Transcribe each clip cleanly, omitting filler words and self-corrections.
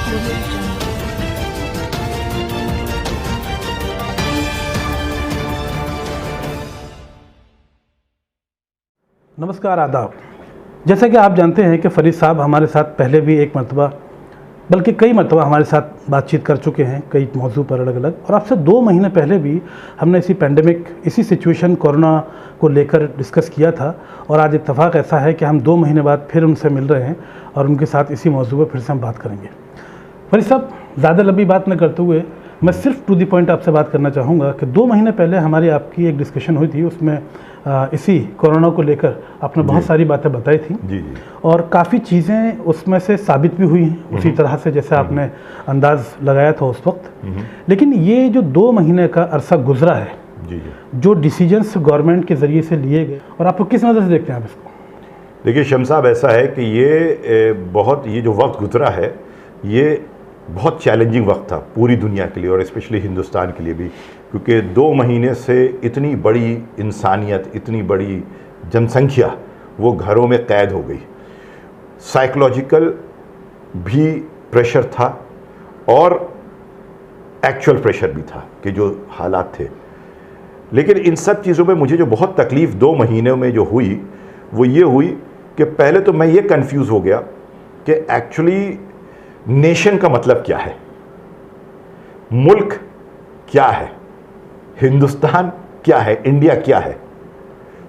नमस्कार, आदाब। जैसा कि आप जानते हैं कि फरीद साहब हमारे साथ पहले भी एक मरतबा बल्कि कई मरतबा हमारे साथ बातचीत कर चुके हैं कई मौजू पर अलग अलग, और आपसे 2 महीने पहले भी हमने इसी पैंडेमिक, इसी सिचुएशन कोरोना को लेकर डिस्कस किया था। और आज इत्तेफाक ऐसा है कि हम 2 महीने बाद फिर उनसे मिल रहे हैं और उनके साथ इसी मौजू पर फिर से हम बात करेंगे। फरीद साहब, ज़्यादा लंबी बात न करते हुए मैं सिर्फ टू दी पॉइंट आपसे बात करना चाहूँगा कि 2 महीने पहले हमारी आपकी एक डिस्कशन हुई थी, उसमें इसी कोरोना को लेकर आपने बहुत सारी बातें बताई थी जी। और काफ़ी चीज़ें उसमें से साबित भी हुई हैं उसी तरह से जैसे आपने अंदाज़ लगाया था उस वक्त। लेकिन ये जो 2 महीने का अरसा गुजरा है, जी, जो डिसीजंस गवर्नमेंट के ज़रिए से लिए गए, और आप किस नज़र से देखते हैं आप इसको? देखिए शम्स साहब, ऐसा है कि ये जो वक्त गुजरा है, ये बहुत चैलेंजिंग वक्त था पूरी दुनिया के लिए और स्पेशली हिंदुस्तान के लिए भी, क्योंकि 2 महीने से इतनी बड़ी इंसानियत, इतनी बड़ी जनसंख्या वो घरों में कैद हो गई। साइकोलॉजिकल भी प्रेशर था और एक्चुअल प्रेशर भी था कि जो हालात थे। लेकिन इन सब चीज़ों में मुझे जो बहुत तकलीफ़ 2 महीनों में जो हुई वो ये हुई कि पहले तो मैं ये कंफ्यूज हो गया कि एक्चुअली नेशन का मतलब क्या है, मुल्क क्या है, हिंदुस्तान क्या है, इंडिया क्या है।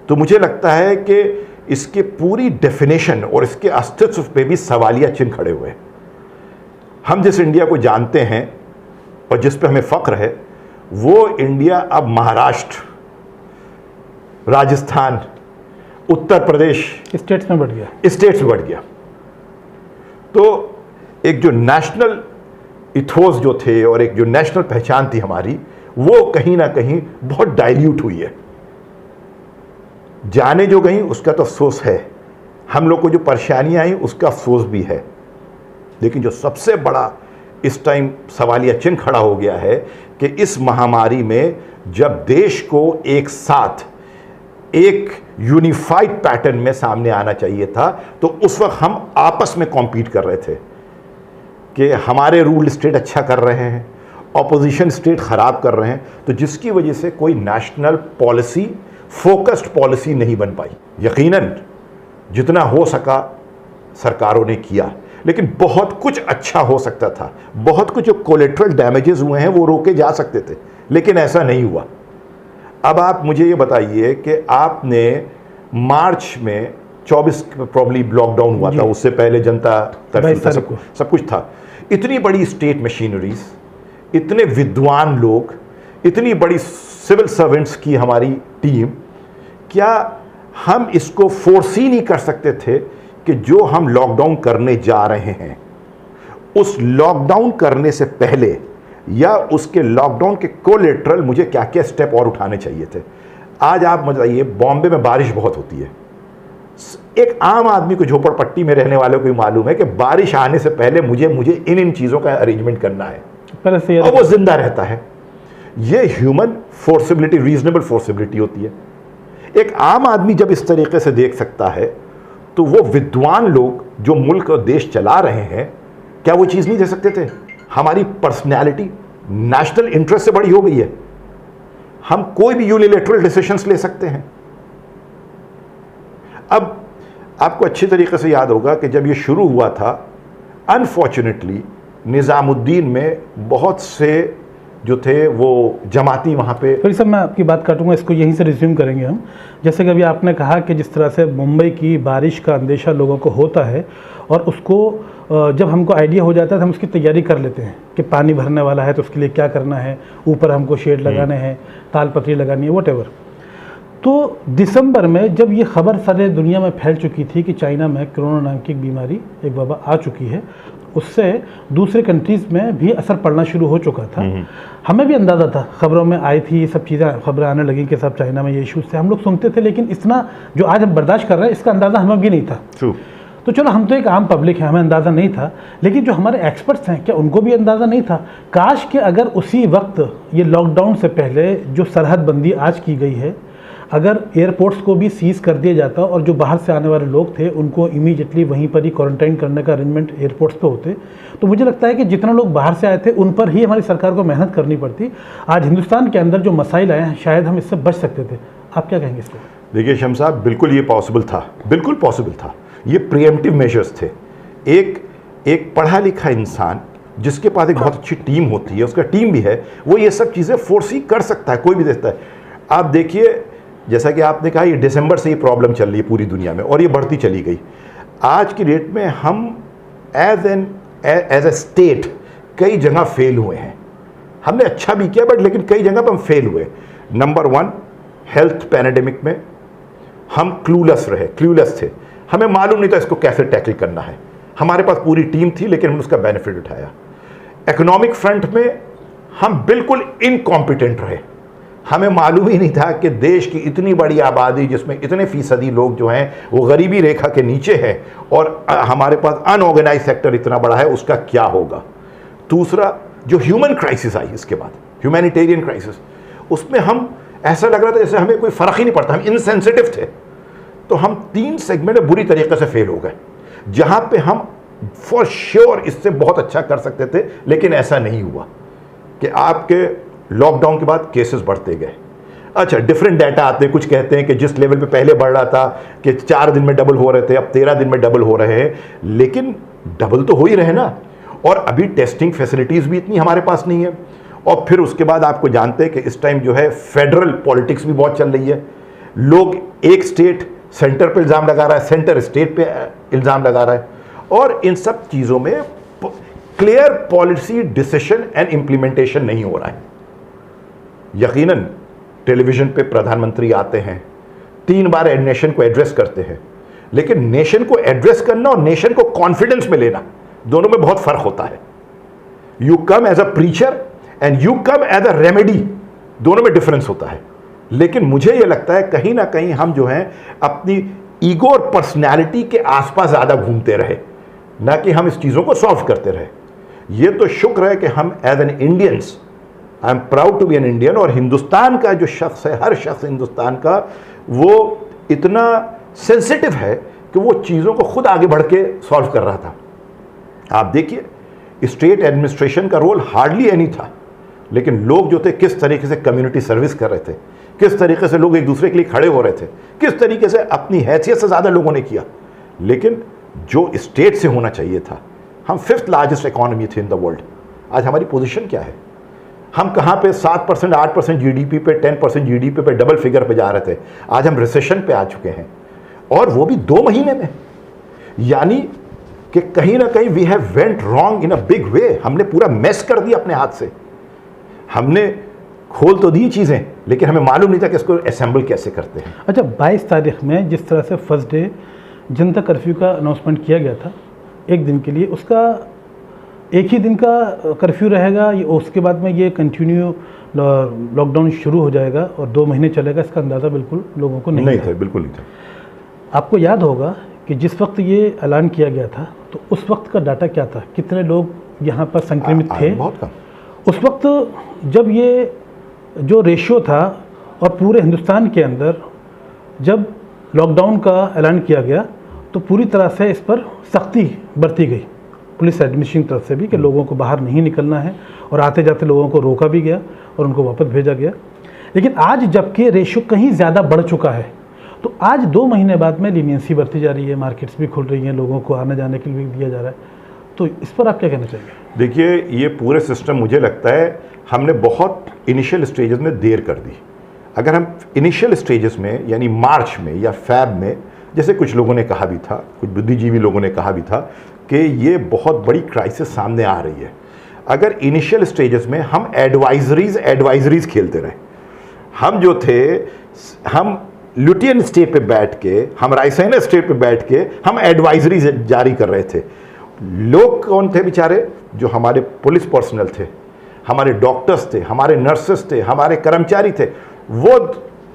तो मुझे लगता है कि इसके पूरी डेफिनेशन और इसके अस्तित्व पे भी सवालिया चिन्ह खड़े हुए हैं। हम जिस इंडिया को जानते हैं और जिस पे हमें फ़ख्र है, वो इंडिया अब महाराष्ट्र, राजस्थान, उत्तर प्रदेश स्टेट्स में बढ़ गया। तो एक जो नेशनल इथोस जो थे और एक जो नेशनल पहचान थी हमारी, वो कहीं ना कहीं बहुत डाइल्यूट हुई है। जाने जो गई उसका तो अफसोस है, हम लोग को जो परेशानियां आई उसका अफसोस भी है। लेकिन जो सबसे बड़ा इस टाइम सवालिया चिन्ह खड़ा हो गया है कि इस महामारी में जब देश को एक साथ एक यूनिफाइड पैटर्न में सामने आना चाहिए था, तो उस वक्त हम आपस में कॉम्पीट कर रहे थे कि हमारे रूल स्टेट अच्छा कर रहे हैं, ऑपोजिशन स्टेट ख़राब कर रहे हैं, तो जिसकी वजह से कोई नेशनल पॉलिसी, फोकस्ड पॉलिसी नहीं बन पाई। यकीनन जितना हो सका सरकारों ने किया, लेकिन बहुत कुछ अच्छा हो सकता था। बहुत कुछ जो कोलेट्रल डैमेजेस हुए हैं वो रोके जा सकते थे, लेकिन ऐसा नहीं हुआ। अब आप मुझे ये बताइए कि आपने मार्च में 24 प्रॉब्ली लॉकडाउन हुआ था, उससे पहले जनता कर्फ्यू था, सब कुछ था। इतनी बड़ी स्टेट मशीनरीज, इतने विद्वान लोग, इतनी बड़ी सिविल सर्वेंट्स की हमारी टीम, क्या हम इसको फोर्सी नहीं कर सकते थे कि जो हम लॉकडाउन करने जा रहे हैं, उस लॉकडाउन करने से पहले या उसके लॉकडाउन के कोलेट्रल मुझे क्या क्या स्टेप और उठाने चाहिए थे? आज आप बताइए, बॉम्बे में बारिश बहुत होती है। एक आम आदमी को, झोपड़पट्टी में रहने वालों को भी मालूम है कि बारिश आने से पहले मुझे इन चीज़ों का अरेंजमेंट करना है, और वो जिंदा रहता है। ये ह्यूमन फोर्सिबिलिटी, रीजनेबल फोर्सिबिलिटी होती है। एक आम आदमी जब इस तरीके से देख सकता है, तो वो विद्वान लोग जो मुल्क और देश चला रहे हैं, क्या वो चीज़ नहीं दे सकते थे? हमारी पर्सनैलिटी नेशनल इंटरेस्ट से बड़ी हो गई है, हम कोई भी यूनिलैटरल डिसीजंस ले सकते हैं। अब आपको अच्छी तरीके से याद होगा कि जब ये शुरू हुआ था, अनफॉर्चुनेटली निज़ामुद्दीन में बहुत से जो थे वो जमाती वहाँ पे। फिर सब मैं आपकी बात काटूंगा, इसको यहीं से रिज्यूम करेंगे हम। जैसे कि अभी आपने कहा कि जिस तरह से मुंबई की बारिश का अंदेशा लोगों को होता है, और उसको जब हमको आइडिया हो जाता है तो हम उसकी तैयारी कर लेते हैं कि पानी भरने वाला है तो उसके लिए क्या करना है, ऊपर हमको शेड लगाने हैं, तालपत्री लगानी है, वॉटेवर। तो दिसंबर में जब ये खबर सारे दुनिया में फैल चुकी थी कि चाइना में कोरोना नाम की एक बीमारी, एक वबा आ चुकी है, उससे दूसरे कंट्रीज़ में भी असर पड़ना शुरू हो चुका था। हमें भी अंदाज़ा था, खबरों में आई थी, ये सब चीज़ें खबरें आने लगी कि सब चाइना में ये इश्यूज़ थे, हम लोग सुनते थे। लेकिन इतना जो आज हम बर्दाश्त कर रहे हैं, इसका अंदाज़ा हमें भी नहीं था। तो चलो, हम तो एक आम पब्लिक है, हमें अंदाज़ा नहीं था। लेकिन जो हमारे एक्सपर्ट्स हैं, क्या उनको भी अंदाज़ा नहीं था? काश कि अगर उसी वक्त ये लॉकडाउन से पहले जो सरहद बंदी आज की गई है, अगर एयरपोर्ट्स को भी सीज कर दिया जाता और जो बाहर से आने वाले लोग थे उनको इमीडिएटली वहीं पर ही क्वारंटाइन करने का अरेंजमेंट एयरपोर्ट्स पे होते, तो मुझे लगता है कि जितना लोग बाहर से आए थे उन पर ही हमारी सरकार को मेहनत करनी पड़ती। आज हिंदुस्तान के अंदर जो मसाइल आए हैं शायद हम इससे बच सकते थे। आप क्या कहेंगे इसको? देखिए शम्स साहब, बिल्कुल ये पॉसिबल था, बिल्कुल पॉसिबल था। ये प्रिएम्प्टिव मेजर्स थे। एक पढ़ा लिखा इंसान जिसके पास एक बहुत अच्छी टीम होती है, उसका टीम भी है, वो ये सब चीज़ें फोर्सी कर सकता है, कोई भी देखता है। आप देखिए, जैसा कि आपने कहा, ये दिसंबर से ये प्रॉब्लम चल रही है पूरी दुनिया में और ये बढ़ती चली गई। आज की डेट में हम एज ए स्टेट कई जगह फेल हुए हैं। हमने अच्छा भी किया बट लेकिन कई जगह पर हम फेल हुए। नंबर 1, हेल्थ पैंडेमिक में हम क्लूलेस थे। हमें मालूम नहीं था इसको कैसे टैकल करना है। हमारे पास पूरी टीम थी लेकिन हमने उसका बेनिफिट उठाया। इकोनॉमिक फ्रंट में हम बिल्कुल इनकॉम्पिटेंट रहे। हमें मालूम ही नहीं था कि देश की इतनी बड़ी आबादी जिसमें इतने फीसदी लोग जो हैं वो गरीबी रेखा के नीचे हैं और हमारे पास अनऑर्गेनाइज सेक्टर इतना बड़ा है, उसका क्या होगा। दूसरा, जो ह्यूमन क्राइसिस आई इसके बाद, ह्यूमैनिटेरियन क्राइसिस, उसमें हम ऐसा लग रहा था जैसे हमें कोई फ़र्क ही नहीं पड़ता, हम इनसेंसिटिव थे। तो हम 3 सेगमेंट में बुरी तरीके से फेल हो गए, जहाँ पे हम फॉर श्योर इससे बहुत अच्छा कर सकते थे, लेकिन ऐसा नहीं हुआ कि आपके लॉकडाउन के बाद केसेस बढ़ते गए। अच्छा, डिफरेंट डाटा आते हैं, कुछ कहते हैं कि जिस लेवल पे पहले बढ़ रहा था कि 4 दिन में डबल हो रहे थे, अब 13 दिन में डबल हो रहे हैं, लेकिन डबल तो हो ही रहे ना। और अभी टेस्टिंग फैसिलिटीज़ भी इतनी हमारे पास नहीं है। और फिर उसके बाद आपको जानते हैं कि इस टाइम जो है फेडरल पॉलिटिक्स भी बहुत चल रही है। लोग, एक स्टेट सेंटर पे इल्ज़ाम लगा रहा है, सेंटर स्टेट पे इल्ज़ाम लगा रहा है, और इन सब चीज़ों में clear policy decision and implementation नहीं हो रहा है। यकीनन टेलीविज़न पे प्रधानमंत्री आते हैं, 3 बार नेशन को एड्रेस करते हैं, लेकिन नेशन को एड्रेस करना और नेशन को कॉन्फिडेंस में लेना, दोनों में बहुत फ़र्क होता है। You come as a preacher and you come as a remedy, दोनों में डिफरेंस होता है। लेकिन मुझे यह लगता है कहीं ना कहीं हम जो हैं अपनी ईगो और पर्सनैलिटी के आसपास ज़्यादा घूमते रहे, ना कि हम इस चीज़ों को सॉल्व करते रहे। ये तो शुक्र है कि हम as an Indians, I am proud to be an Indian, और हिंदुस्तान का जो शख्स है, हर शख्स हिंदुस्तान का, वो इतना सेंसिटिव है कि वो चीज़ों को खुद आगे बढ़ के सॉल्व कर रहा था। आप देखिए, स्टेट एडमिनिस्ट्रेशन का रोल हार्डली एनी था, लेकिन लोग जो थे किस तरीके से कम्युनिटी सर्विस कर रहे थे, किस तरीके से लोग एक दूसरे के लिए खड़े हो रहे थे, किस तरीके से अपनी हैसियत से ज़्यादा लोगों ने किया। लेकिन जो स्टेट से होना चाहिए था, हम 5th लार्जेस्ट इकॉनमी थे इन द वर्ल्ड, आज हमारी पोजीशन क्या है? हम कहाँ पे 7%, 8% जीडीपी पे, 10% जीडीपी पे, डबल फिगर पे जा रहे थे, आज हम रिसेशन पे आ चुके हैं, और वो भी 2 महीने में। यानी कि कहीं ना कहीं we have went wrong in a big way. हमने पूरा मेस कर दिया अपने हाथ से। हमने खोल तो दी चीज़ें, लेकिन हमें मालूम नहीं था कि इसको असेंबल कैसे करते हैं। अच्छा, 22 तारीख में जिस तरह से फर्स्ट डे जनता कर्फ्यू का अनाउंसमेंट किया गया था, एक दिन के लिए, उसका एक ही दिन का कर्फ्यू रहेगा, उसके बाद में ये कंटिन्यू लॉकडाउन शुरू हो जाएगा और 2 महीने चलेगा, इसका अंदाज़ा बिल्कुल लोगों को नहीं था। बिल्कुल नहीं था। आपको याद होगा कि जिस वक्त ये ऐलान किया गया था तो उस वक्त का डाटा क्या था, कितने लोग यहाँ पर संक्रमित थे? बहुत कम। उस वक्त जब ये जो रेशियो था और पूरे हिंदुस्तान के अंदर जब लॉकडाउन का ऐलान किया गया तो पूरी तरह से इस पर सख्ती बरती गई पुलिस एडमिनिस्ट्रेशन की तरफ से भी कि लोगों को बाहर नहीं निकलना है, और आते जाते लोगों को रोका भी गया और उनको वापस भेजा गया। लेकिन आज जबकि रेशियो कहीं ज़्यादा बढ़ चुका है, तो आज 2 महीने बाद में लीनियंसी बढ़ती जा रही है, मार्केट्स भी खुल रही हैं, लोगों को आने जाने के लिए भी दिया जा रहा है, तो इस पर आप क्या कहना चाहिए? देखिए, ये पूरे सिस्टम मुझे लगता है हमने बहुत इनिशियल स्टेजेस में देर कर दी। अगर हम इनिशियल स्टेजेस में यानी मार्च में या फैब में, जैसे कुछ लोगों ने कहा भी था, कुछ बुद्धिजीवी लोगों ने कहा भी था कि ये बहुत बड़ी क्राइसिस सामने आ रही है, अगर इनिशियल स्टेजेस में हम एडवाइजरीज खेलते रहे, हम जो थे, हम लुटियन स्टेट पे बैठ के, हम रायसेना स्टेट पे बैठ के हम एडवाइजरी जारी कर रहे थे। लोग कौन थे बेचारे? जो हमारे पुलिस पर्सनल थे, हमारे डॉक्टर्स थे, हमारे नर्सेस थे, हमारे कर्मचारी थे, वो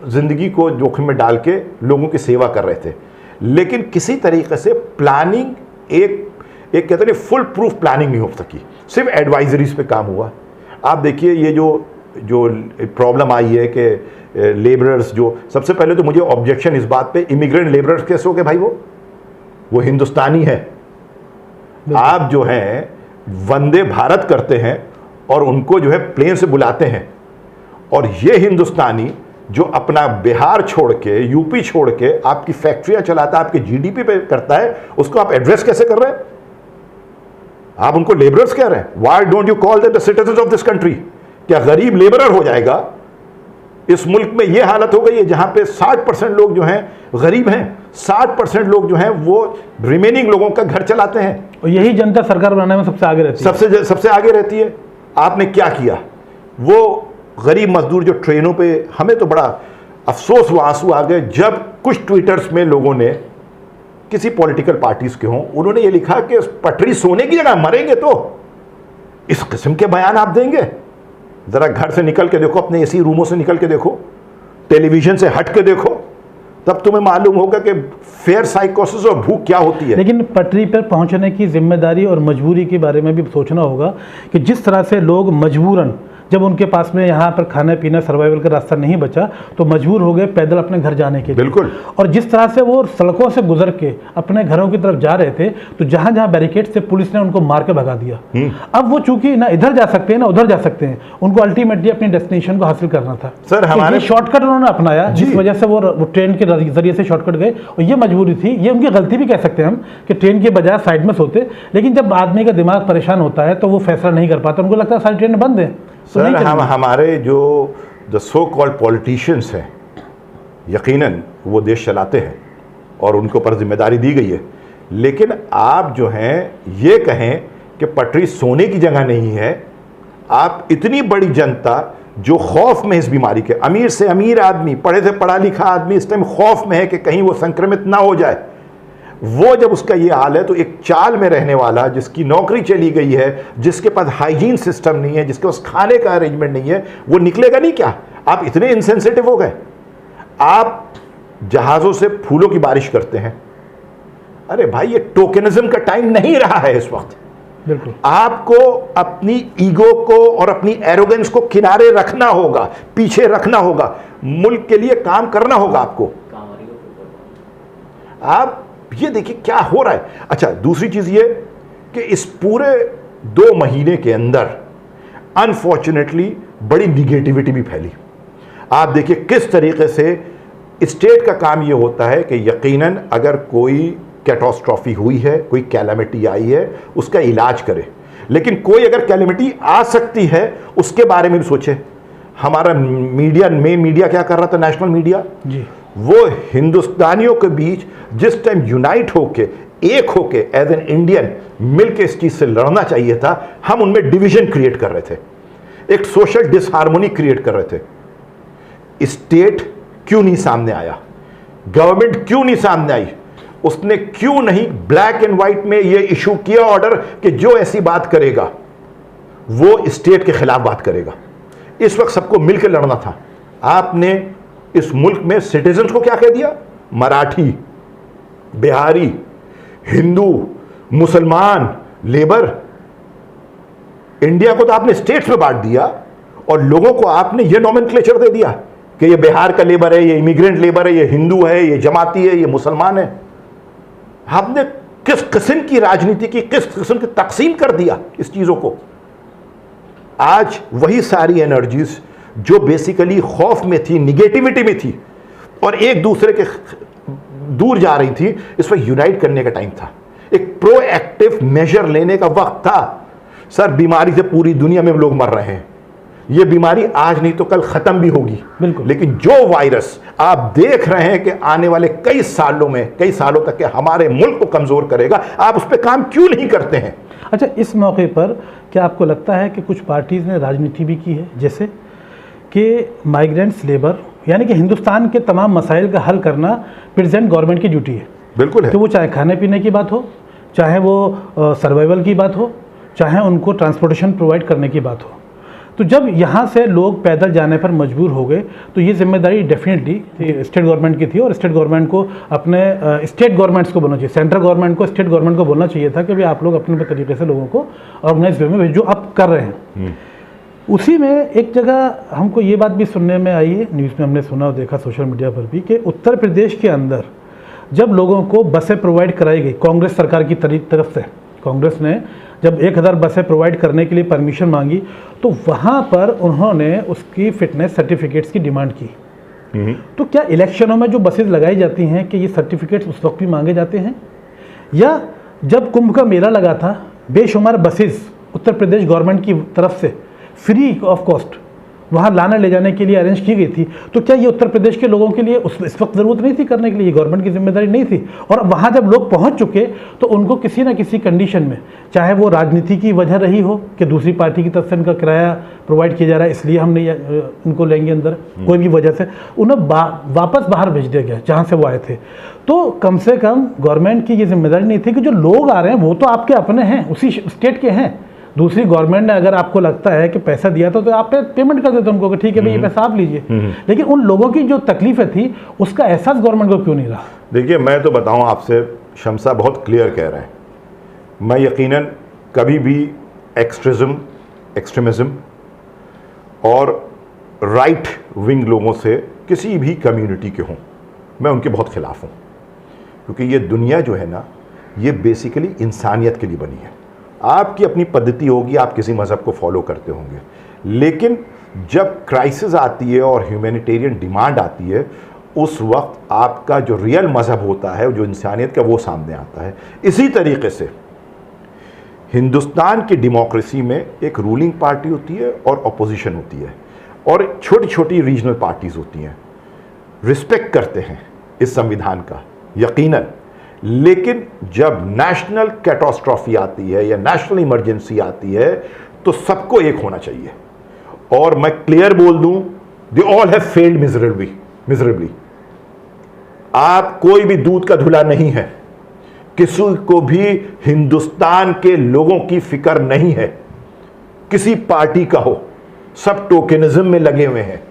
ज़िंदगी को जोखिम में डाल के लोगों की सेवा कर रहे थे। लेकिन किसी तरीके से प्लानिंग, एक कहते हैं फुल प्रूफ प्लानिंग नहीं हो सकी, सिर्फ एडवाइजरीज पे काम हुआ। आप देखिए, ये जो प्रॉब्लम आई है लेबरर्स जो, सबसे पहले तो मुझे ऑब्जेक्शन इस बात पे, इमिग्रेंट लेबरर्स कैसे हो गए भाई? वो हिंदुस्तानी है। आप जो हैं वंदे भारत करते हैं और उनको जो है प्लेन से बुलाते हैं, और ये हिंदुस्तानी जो अपना बिहार छोड़ के, यूपी छोड़ के आपकी फैक्ट्रियां चलाता है, आपके जीडीपी पे करता है, उसको आप एड्रेस कैसे कर रहे हैं? आप उनको लेबरर्स कह रहे हैं। Why don't you call them the citizens of this country? क्या गरीब लेबरर हो जाएगा? इस मुल्क में यह हालत हो गई है जहां पे 60% लोग जो हैं गरीब हैं, 60% लोग जो हैं वो रिमेनिंग लोगों का घर चलाते हैं, और यही जनता सरकार बनाने में सबसे आगे रहती है। सबसे आगे रहती है। आपने क्या किया? वो गरीब मजदूर जो ट्रेनों पे, हमें तो बड़ा अफसोस व आंसू आ गए जब कुछ ट्विटर्स में लोगों ने, किसी पॉलिटिकल पार्टीज के हों, उन्होंने ये लिखा कि पटरी सोने की जगह मरेंगे। तो इस किस्म के बयान आप देंगे? जरा घर से निकल के देखो, अपने एसी रूमों से निकल के देखो, टेलीविजन से हट के देखो, तब तुम्हें मालूम होगा कि फेयर साइकोसिस और भूख क्या होती है। लेकिन पटरी पर पहुंचने की जिम्मेदारी और मजबूरी के बारे में भी सोचना होगा कि जिस तरह से लोग मजबूरन, जब उनके पास में यहाँ पर खाने पीना सर्वाइवल का रास्ता नहीं बचा, तो मजबूर हो गए पैदल अपने घर जाने के लिए। बिल्कुल। और जिस तरह से वो सड़कों से गुजर के अपने घरों की तरफ जा रहे थे, तो जहाँ जहाँ बैरिकेड से पुलिस ने उनको मार के भगा दिया। अब वो चूंकि ना इधर जा सकते हैं ना उधर जा सकते हैं, उनको अल्टीमेटली अपनी डेस्टिनेशन को हासिल करना था। सर हमारे शॉर्टकट उन्होंने अपनाया, जिस वजह से वो ट्रेन के जरिए से शॉर्टकट गए, और ये मजबूरी थी, ये उनकी गलती भी कह सकते हैं हम कि ट्रेन के बजाय साइड में सोते। लेकिन जब आदमी का दिमाग परेशान होता है तो वो फैसला नहीं कर पाता, उनको लगता है सारी ट्रेन बंद है। सर हमारे जो द सो कॉल्ड पॉलिटिशियंस हैं, यकीनन वो देश चलाते हैं और उनको पर जिम्मेदारी दी गई है, लेकिन आप जो हैं ये कहें कि पटरी सोने की जगह नहीं है। आप इतनी बड़ी जनता जो खौफ में इस बीमारी के, अमीर से अमीर आदमी, पढ़े से पढ़ा लिखा आदमी इस टाइम खौफ में है कि कहीं वो संक्रमित ना हो जाए। वो जब उसका ये हाल है, तो एक चाल में रहने वाला जिसकी नौकरी चली गई है, जिसके पास हाइजीन सिस्टम नहीं है, जिसके पास खाने का अरेंजमेंट नहीं है, वो निकलेगा नहीं क्या? आप इतने इनसेंसिटिव हो गए। आप जहाज़ों से फूलों की बारिश करते हैं। अरे भाई, ये टोकनिज्म का टाइम नहीं रहा है इस वक्त। बिल्कुल। आपको अपनी ईगो को और अपनी एरोगेंस को किनारे रखना होगा, पीछे रखना होगा, मुल्क के लिए काम करना होगा आपको। आप ये देखिए क्या हो रहा है। अच्छा, दूसरी चीज ये कि इस पूरे 2 महीने के अंदर अनफॉर्चुनेटली बड़ी निगेटिविटी भी फैली। आप देखिए किस तरीके से स्टेट का काम ये होता है कि यकीनन अगर कोई कैटास्ट्रॉफी हुई है, कोई कैलामिटी आई है, उसका इलाज करे, लेकिन कोई अगर कैलामिटी आ सकती है उसके बारे में भी सोचे। हमारा मीडिया, मेन मीडिया क्या कर रहा था, नेशनल मीडिया जी, वो हिंदुस्तानियों के बीच जिस टाइम यूनाइट होके, एक होके, एज एन इंडियन मिलके इस चीज से लड़ना चाहिए था, हम उनमें डिवीजन क्रिएट कर रहे थे, एक सोशल डिसहार्मोनी क्रिएट कर रहे थे। स्टेट क्यों नहीं सामने आया? गवर्नमेंट क्यों नहीं सामने आई? उसने क्यों नहीं ब्लैक एंड व्हाइट में यह इशू किया ऑर्डर कि जो ऐसी बात करेगा वो स्टेट के खिलाफ बात करेगा? इस वक्त सबको मिलकर लड़ना था। आपने इस मुल्क में सिटीजन्स को क्या कह दिया? मराठी, बिहारी, हिंदू, मुसलमान, लेबर। इंडिया को तो आपने स्टेट्स में बांट दिया और लोगों को आपने ये नॉमेनक्लेचर दे दिया कि ये बिहार का लेबर है, ये इमिग्रेंट लेबर है, ये हिंदू है, ये जमाती है, ये मुसलमान है। आपने किस किस्म की राजनीति की, किस किस्म की तकसीम कर दिया इस चीजों को। आज वही सारी एनर्जीज जो बेसिकली खौफ में थी, निगेटिविटी में थी और एक दूसरे के दूर जा रही थी, इस पर यूनाइट करने का टाइम था, एक प्रोएक्टिव मेजर लेने का वक्त था। सर, बीमारी से पूरी दुनिया में लोग मर रहे हैं। ये बीमारी आज नहीं तो कल खत्म भी होगी, बिल्कुल। लेकिन जो वायरस आप देख रहे हैं कि आने वाले कई सालों में, कई सालों तक के हमारे मुल्क को कमजोर करेगा, आप उस पर काम क्यों नहीं करते हैं? अच्छा, इस मौके पर क्या आपको लगता है कि कुछ पार्टीज ने राजनीति भी की है, जैसे कि माइग्रेंट्स लेबर, यानी कि हिंदुस्तान के तमाम मसाइल का हल करना प्रेजेंट गवर्नमेंट की ड्यूटी है? बिल्कुल है। तो वो चाहे खाने पीने की बात हो, चाहे वो सर्वाइवल की बात हो, चाहे उनको ट्रांसपोर्टेशन प्रोवाइड करने की बात हो। तो जब यहाँ से लोग पैदल जाने पर मजबूर हो गए, तो ये जिम्मेदारी डेफिनेटली स्टेट गवर्नमेंट की थी और स्टेट गवर्नमेंट को अपने स्टेट गवर्नमेंट्स को बोलना चाहिए, सेंट्रल गवर्नमेंट को स्टेट गवर्नमेंट को बोलना चाहिए था कि भाई आप लोग अपने तरीके से लोगों को ऑर्गेनाइज वे में, जो आप कर रहे हैं। उसी में एक जगह हमको ये बात भी सुनने में आई है, न्यूज़ में हमने सुना और देखा सोशल मीडिया पर भी, कि उत्तर प्रदेश के अंदर जब लोगों को बसें प्रोवाइड कराई गई कांग्रेस सरकार की तरफ से, कांग्रेस ने जब 1000 बसें प्रोवाइड करने के लिए परमिशन मांगी, तो वहाँ पर उन्होंने उसकी फिटनेस सर्टिफिकेट्स की डिमांड की। तो क्या इलेक्शनों में जो बसेज लगाई जाती हैं कि ये सर्टिफिकेट्स उस वक्त भी मांगे जाते हैं, या जब कुंभ का मेला लगा था बेशुमार बसेज उत्तर प्रदेश गवर्नमेंट की तरफ से फ्री ऑफ कॉस्ट वहाँ लाने ले जाने के लिए अरेंज की गई थी, तो क्या ये उत्तर प्रदेश के लोगों के लिए इस वक्त ज़रूरत नहीं थी करने के लिए, गवर्नमेंट की जिम्मेदारी नहीं थी? और वहाँ जब लोग पहुँच चुके तो उनको किसी ना किसी कंडीशन में, चाहे वो राजनीति की वजह रही हो कि दूसरी पार्टी की तरफ से इनका किराया प्रोवाइड किया जा रहा है इसलिए हम नहीं इनको लेंगे अंदर, कोई भी वजह से उन्हें वापस बाहर भेज दिया गया जहाँ से वो आए थे। तो कम से कम गवर्नमेंट की ये जिम्मेदारी नहीं थी कि जो लोग आ रहे हैं वो तो आपके अपने हैं, उसी स्टेट के हैं। दूसरी गवर्नमेंट ने अगर आपको लगता है कि पैसा दिया था तो आप पेमेंट कर देते उनको कि ठीक है भाई ये पैसा आप लीजिए, लेकिन उन लोगों की जो तकलीफें थी उसका एहसास गवर्नमेंट को क्यों नहीं रहा? देखिए, मैं तो बताऊं आपसे, शमसा बहुत क्लियर कह रहे हैं। मैं यकीनन कभी भी एक्सट्रीमिज्म और राइट विंग लोगों से किसी भी कम्युनिटी के हों, मैं उनके बहुत खिलाफ हूँ, क्योंकि ये दुनिया जो है ना, ये बेसिकली इंसानियत के लिए बनी है। आपकी अपनी पद्धति होगी, आप किसी मज़हब को फॉलो करते होंगे, लेकिन जब क्राइसिस आती है और ह्यूमैनिटेरियन डिमांड आती है, उस वक्त आपका जो रियल मज़हब होता है, जो इंसानियत का, वो सामने आता है। इसी तरीके से हिंदुस्तान की डेमोक्रेसी में एक रूलिंग पार्टी होती है और अपोजिशन होती है, और छोटी छोटी रीजनल पार्टीज़ होती हैं। रिस्पेक्ट करते हैं इस संविधान का यकीनन, लेकिन जब नेशनल कैटास्ट्रॉफी आती है या नेशनल इमरजेंसी आती है तो सबको एक होना चाहिए। और मैं क्लियर बोल दूं, they all have failed miserably. आप कोई भी दूध का धुला नहीं है, किसी को भी हिंदुस्तान के लोगों की फिक्र नहीं है, किसी पार्टी का हो, सब टोकेनिज्म में लगे हुए हैं,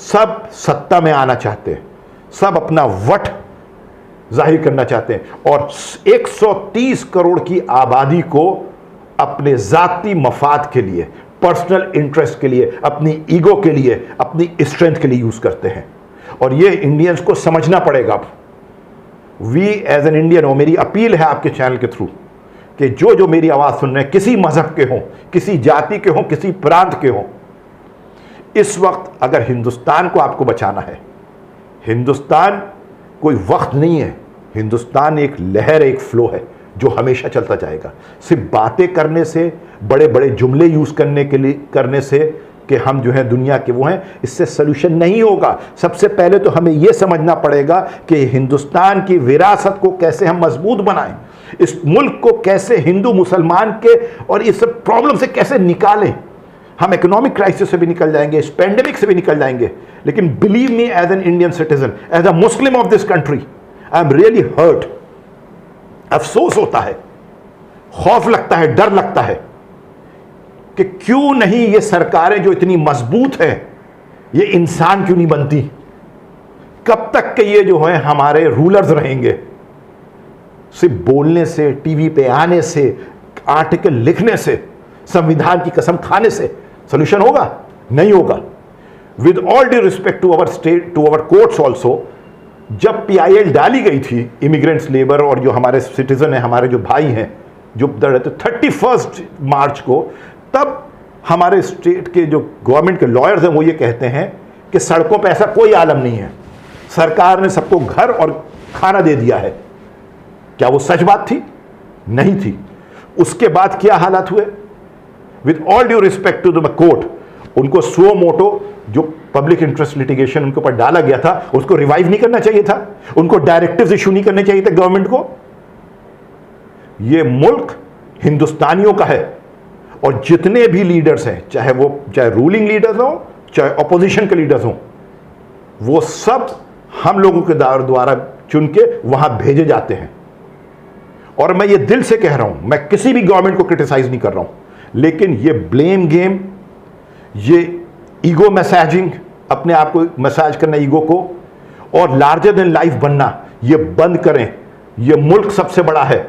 सब सत्ता में आना चाहते हैं, सब अपना वट जाहिर करना चाहते हैं, और 130 करोड़ की आबादी को अपने जाती मफाद के लिए, पर्सनल इंटरेस्ट के लिए, अपनी ईगो के लिए, अपनी स्ट्रेंथ के लिए यूज करते हैं। और ये इंडियंस को समझना पड़ेगा। वी एज एन इंडियन, और मेरी अपील है आपके चैनल के थ्रू कि जो मेरी आवाज सुन रहे हैं, किसी मजहब के हों, किसी जाति के हों, किसी प्रांत के हों, इस वक्त अगर हिंदुस्तान को आपको बचाना है, हिंदुस्तान कोई वक्त नहीं है, हिंदुस्तान एक लहर, एक फ्लो है जो हमेशा चलता जाएगा। सिर्फ बातें करने से, बड़े बड़े जुमले यूज करने से कि हम जो है दुनिया के वो हैं, इससे सोल्यूशन नहीं होगा। सबसे पहले तो हमें यह समझना पड़ेगा कि हिंदुस्तान की विरासत को कैसे हम मजबूत बनाएं, इस मुल्क को कैसे हिंदू मुसलमान के और इस प्रॉब्लम से कैसे निकालें। हम इकोनॉमिक क्राइसिस से भी निकल जाएंगे, इस पेंडेमिक से भी निकल जाएंगे, लेकिन believe me, as an Indian citizen, as a Muslim of this country, I am really hurt. अफसोस होता है, खौफ लगता है, डर लगता है कि क्यों नहीं ये सरकारें जो इतनी मजबूत हैं, ये इंसान क्यों नहीं बनती? कब तक के ये जो है हमारे रूलर्स रहेंगे? सिर्फ बोलने से, टीवी पे आने से, आर्टिकल लिखने से, संविधान की कसम खाने से सोल्यूशन होगा? नहीं होगा। With all due respect to our state, to our courts also, जब PIL डाली गई थी, इमिग्रेंट्स लेबर, और जो हमारे सिटीजन हैं, हमारे जो भाई हैं, जो 31 मार्च को, तब हमारे स्टेट के जो गवर्नमेंट के लॉयर्स हैं वो ये कहते हैं कि सड़कों पे ऐसा कोई आलम नहीं है, सरकार ने सबको घर और खाना दे दिया है। क्या वो सच बात थी? नहीं थी। उसके बाद क्या हालात हुए? With all due respect to the court, उनको सुओ मोटो जो पब्लिक इंटरेस्ट लिटिगेशन उनके ऊपर डाला गया था, उसको रिवाइव नहीं करना चाहिए था, उनको डायरेक्टिव्स इशू नहीं करने चाहिए थे गवर्नमेंट को। ये मुल्क हिंदुस्तानियों का है, और जितने भी लीडर्स हैं, चाहे रूलिंग लीडर्स हो, चाहे अपोजिशन के लीडर्स हो, वो सब हम लोगों के द्वारा चुन के वहां भेजे जाते हैं। और मैं ये दिल से कह रहा हूं, मैं किसी भी गवर्नमेंट को क्रिटिसाइज नहीं कर रहा हूं, लेकिन ये ब्लेम गेम, ये ईगो मैसेजिंग, अपने आप को मैसेज करना ईगो को, और लार्जर देन लाइफ बनना, ये बंद करें। ये मुल्क सबसे बड़ा है,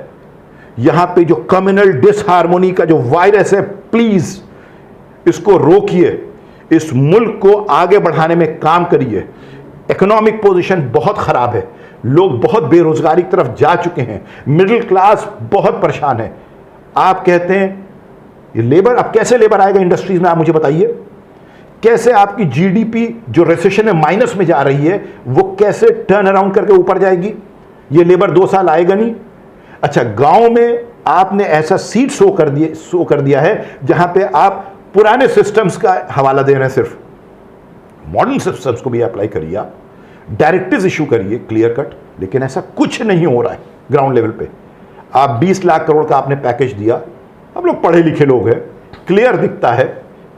यहां पे जो कम्युनल डिसहार्मोनी का जो वायरस है, प्लीज इसको रोकिए, इस मुल्क को आगे बढ़ाने में काम करिए। इकोनॉमिक पोजीशन बहुत खराब है, लोग बहुत बेरोजगारी की तरफ जा चुके हैं, मिडिल क्लास बहुत परेशान है। आप कहते हैं ये लेबर, अब कैसे लेबर आएगा इंडस्ट्रीज में, आप मुझे बताइए। कैसे आपकी जीडीपी जो रिसेशन में माइनस में जा रही है वो कैसे टर्न अराउंड करके ऊपर जाएगी? ये लेबर 2 साल आएगा नहीं। अच्छा, गांव में आपने ऐसा सीट शो कर दिया है जहां पे आप पुराने सिस्टम्स का हवाला दे रहे हैं, सिर्फ मॉडर्न सिस्टम्स को भी अप्लाई करिए, आप डायरेक्टिव्स इशू करिए क्लियर कट, लेकिन ऐसा कुछ नहीं हो रहा है ग्राउंड लेवल पे। आप 20 लाख करोड़ का आपने पैकेज दिया, हम लोग पढ़े लिखे लोग हैं, क्लियर दिखता है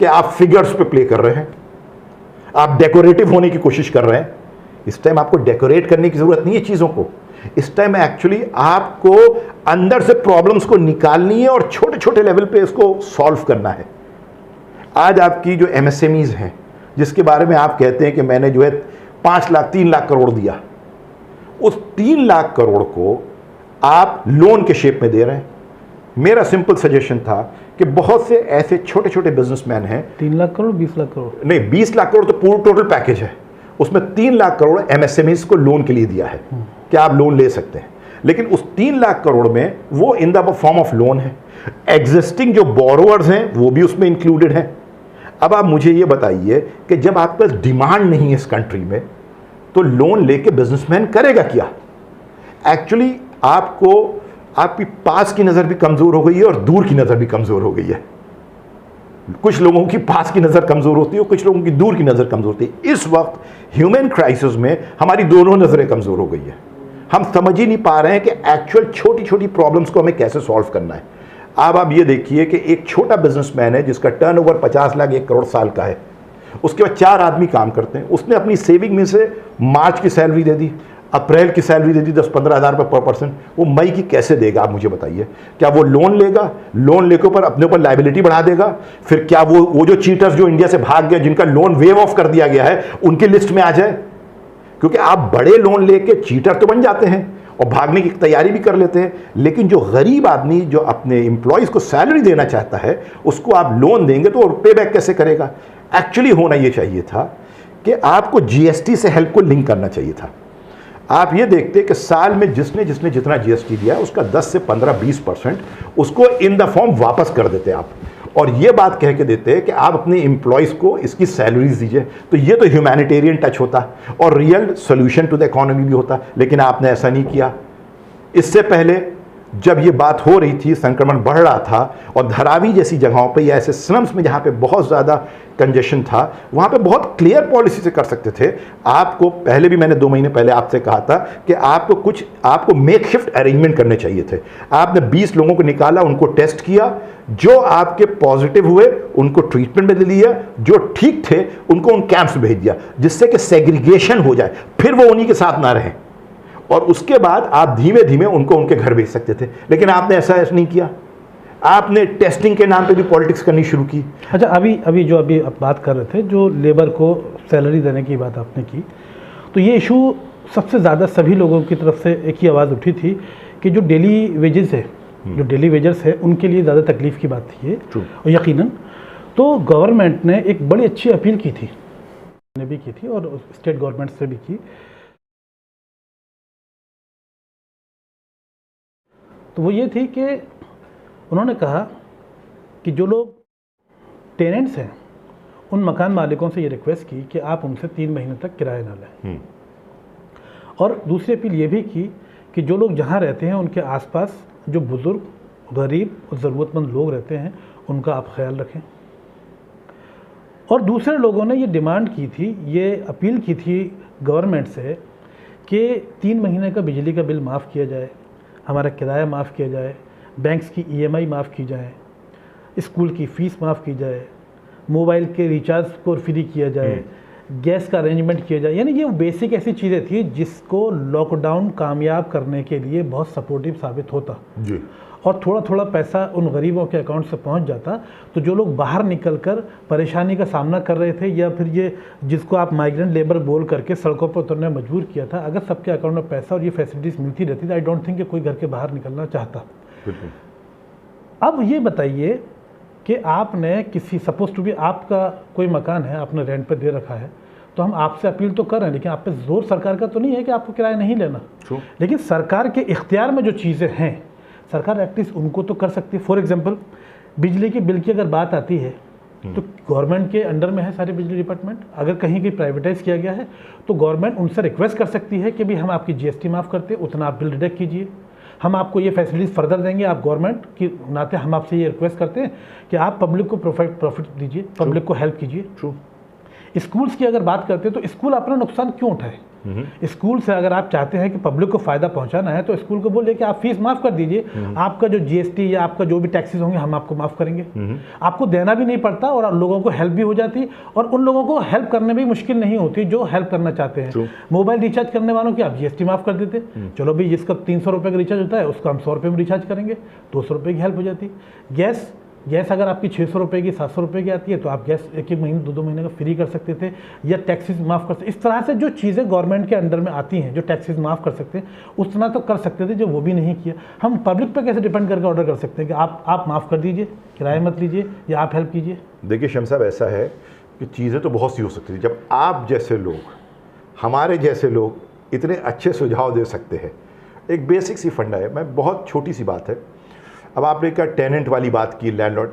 कि आप फिगर्स पे प्ले कर रहे हैं, आप डेकोरेटिव होने की कोशिश कर रहे हैं। इस टाइम आपको डेकोरेट करने की जरूरत नहीं है चीजों को, इस टाइम एक्चुअली आपको अंदर से प्रॉब्लम्स को निकालनी है और छोटे छोटे लेवल पे इसको सॉल्व करना है। आज आपकी जो एमएसएमईज हैं, जिसके बारे में आप कहते हैं कि मैंने जो है 3 लाख करोड़ दिया, उस 3 लाख करोड़ को आप लोन के शेप में दे रहे हैं। मेरा सिंपल सजेशन था कि बहुत से ऐसे छोटे छोटे बिजनेसमैन हैं। 3 लाख करोड़, 20 लाख करोड़ नहीं, 20 लाख करोड़ तो पूरा टोटल पैकेज है, उसमें 3 लाख करोड़ एमएसएमईज को लोन के लिए दिया है कि आप लोन ले सकते हैं। लेकिन उस 3 लाख करोड़ में वो in the form of loan है, एग्जिस्टिंग जो बोरोवर्स हैं वो भी उसमें इंक्लूडेड हैं। अब आप मुझे ये बताइए कि जब आपके पास डिमांड नहीं है इस कंट्री में, तो लोन लेके बिजनेसमैन करेगा क्या? एक्चुअली आपको आपकी पास की नज़र भी कमज़ोर हो गई है और दूर की नज़र भी कमज़ोर हो गई है। कुछ लोगों की पास की नज़र कमज़ोर होती है और कुछ लोगों की दूर की नज़र कमज़ोर होती है। इस वक्त ह्यूमन क्राइसिस में हमारी दोनों नज़रें कमज़ोर हो गई है। हम समझ ही नहीं पा रहे हैं कि एक्चुअल छोटी छोटी प्रॉब्लम्स को हमें कैसे सॉल्व करना है। अब आप ये देखिए कि एक छोटा बिजनेसमैन है जिसका टर्नओवर 50 लाख 1 करोड़ साल का है, उसके बाद 4 आदमी काम करते हैं, उसने अपनी सेविंग में से मार्च की सैलरी दे दी, अप्रैल की सैलरी दे दी 10-15 हज़ार रुपये पर पर्सन, वो मई की कैसे देगा? आप मुझे बताइए। क्या वो लोन लेगा, लोन लेके ऊपर अपने ऊपर लाइबिलिटी बढ़ा देगा? फिर क्या वो जो चीटर्स जो इंडिया से भाग गए, जिनका लोन वेव ऑफ कर दिया गया है, उनकी लिस्ट में आ जाए? क्योंकि आप बड़े लोन लेके चीटर तो बन जाते हैं और भागने की तैयारी भी कर लेते हैं, लेकिन जो गरीब आदमी जो अपने एम्प्लॉयज़ को सैलरी देना चाहता है, उसको आप लोन देंगे तो पे बैक कैसे करेगा? एक्चुअली होना ये चाहिए था कि आपको जीएसटी से हेल्प को लिंक करना चाहिए था। आप ये देखते कि साल में जिसने जितना जीएसटी दिया है उसका 10 से 15-20% उसको इन द फॉर्म वापस कर देते आप, और ये बात कह के देते हैं कि आप अपने एम्प्लॉयज़ को इसकी सैलरीज दीजिए। तो ये तो ह्यूमैनिटेरियन टच होता और real solution to the economy भी होता, लेकिन आपने ऐसा नहीं किया। इससे पहले जब ये बात हो रही थी, संक्रमण बढ़ रहा था और धारावी जैसी जगहों पे या ऐसे स्लम्स में जहाँ पे बहुत ज़्यादा कंजेशन था, वहाँ पे बहुत क्लियर पॉलिसी से कर सकते थे। आपको पहले भी मैंने 2 महीने पहले आपसे कहा था कि आपको मेकशिफ्ट अरेंजमेंट करने चाहिए थे। आपने 20 लोगों को निकाला, उनको टेस्ट किया, जो आपके पॉजिटिव हुए उनको ट्रीटमेंट में ले लिया, जो ठीक थे उनको उन कैंप्स में भेज दिया, जिससे कि सेग्रीगेशन हो जाए, फिर वो उन्हीं के साथ ना रहें, और उसके बाद आप धीमे धीमे उनको उनके घर भेज सकते थे। लेकिन आपने ऐसा नहीं किया, आपने टेस्टिंग के नाम पे भी पॉलिटिक्स करनी शुरू की। अच्छा, अभी जो आप बात कर रहे थे, जो लेबर को सैलरी देने की बात आपने की, तो ये इशू सबसे ज़्यादा सभी लोगों की तरफ से एक ही आवाज़ उठी थी कि जो डेली वेजेस है, जो डेली वेजर्स है, उनके लिए ज़्यादा तकलीफ़ की बात थी ये, और यकीनन तो गवर्नमेंट ने एक बड़ी अच्छी अपील की थी, ने भी की थी और स्टेट गवर्नमेंट से भी की। तो वो ये थी कि उन्होंने कहा कि जो लोग टेनेंट्स हैं, उन मकान मालिकों से ये रिक्वेस्ट की कि आप उनसे 3 महीने तक किराया ना लें, और दूसरी अपील ये भी की कि जो लोग जहाँ रहते हैं उनके आसपास जो बुज़ुर्ग, गरीब और ज़रूरतमंद लोग रहते हैं, उनका आप ख्याल रखें। और दूसरे लोगों ने ये डिमांड की थी, ये अपील की थी गवर्नमेंट से कि 3 महीने का बिजली का बिल माफ़ किया जाए, हमारा किराया माफ़ किया जाए, बैंक्स की ईएमआई माफ़ की जाए, स्कूल की फ़ीस माफ़ की जाए, मोबाइल के रिचार्ज को फ्री किया जाए, गैस का अरेंजमेंट किया जाए। यानी ये बेसिक ऐसी चीज़ें थी जिसको लॉकडाउन कामयाब करने के लिए बहुत सपोर्टिव साबित होता जी। और थोड़ा थोड़ा पैसा उन गरीबों के अकाउंट से पहुंच जाता, तो जो लोग बाहर निकलकर परेशानी का सामना कर रहे थे, या फिर ये जिसको आप माइग्रेंट लेबर बोल करके सड़कों पर उतरने मजबूर किया था, अगर सबके अकाउंट में पैसा और ये फैसिलिटीज़ मिलती रहती तो आई डोंट थिंक कि कोई घर के बाहर निकलना चाहता। अब ये बताइए कि आपने किसी सपोज टू बी आपका कोई मकान है, आपने रेंट पे दे रखा है, तो हम आपसे अपील तो कर रहे हैं, लेकिन आप पे जोर सरकार का तो नहीं है कि आपको किराया नहीं लेना। लेकिन सरकार के इख्तियार में जो चीज़ें हैं, सरकार एटलीस्ट उनको तो कर सकती है। फॉर एग्जांपल, बिजली के बिल की अगर बात आती है तो गवर्नमेंट के अंडर में है सारे बिजली डिपार्टमेंट। अगर कहीं कहीं प्राइवेटाइज किया गया है तो गवर्नमेंट उनसे रिक्वेस्ट कर सकती है कि भी हम आपकी जीएसटी माफ़ करते हैं, उतना आप बिल डिडक्ट कीजिए, हम आपको ये फैसिलिटीज़ फर्दर देंगे। आप गवर्नमेंट के नाते हम आपसे ये रिक्वेस्ट करते हैं कि आप पब्लिक को प्रॉफिट दीजिए, पब्लिक को हेल्प कीजिए। ट्रू। स्कूल्स की अगर बात करते हैं तो स्कूल अपना नुकसान क्यों उठाए? स्कूल से अगर आप चाहते हैं कि पब्लिक को फायदा पहुंचाना है तो स्कूल को बोलिए कि आप फीस माफ कर दीजिए, आपका जो जीएसटी या आपका जो भी टैक्सेस होंगे हम आपको माफ करेंगे। आपको देना भी नहीं पड़ता और लोगों को हेल्प भी हो जाती, और उन लोगों को हेल्प करने में मुश्किल नहीं होती जो हेल्प करना चाहते हैं। मोबाइल रिचार्ज करने वालों की आप जीएसटी माफ कर देते, चलो भाई जिसका 300 रुपये का रिचार्ज होता है उसका हम 100 रुपये में रिचार्ज करेंगे, 200 रुपये की हेल्प हो जाती। गैस अगर आपकी 600 रुपये की 700 रुपये की आती है तो आप गैस एक महीने 2 महीने का फ्री कर सकते थे, या टैक्सेस माफ़ कर सकते। इस तरह से जो चीज़ें गवर्नमेंट के अंडर में आती हैं, जो टैक्सेस माफ़ कर सकते हैं, उतना तो कर सकते थे, जो वो भी नहीं किया। हम पब्लिक पर कैसे डिपेंड करके ऑर्डर कर सकते हैं कि आप माफ़ कर दीजिए, किराया मत लीजिए, या आप हेल्प कीजिए? देखिए शम्स साहब, ऐसा है कि चीज़ें तो बहुत सी हो सकती थी। जब आप जैसे लोग, हमारे जैसे लोग इतने अच्छे सुझाव दे सकते हैं। एक बेसिक सी फंडा है, मैं बहुत छोटी सी बात है। अब आपने कहा टेनेंट वाली बात की, लैंडलॉर्ड,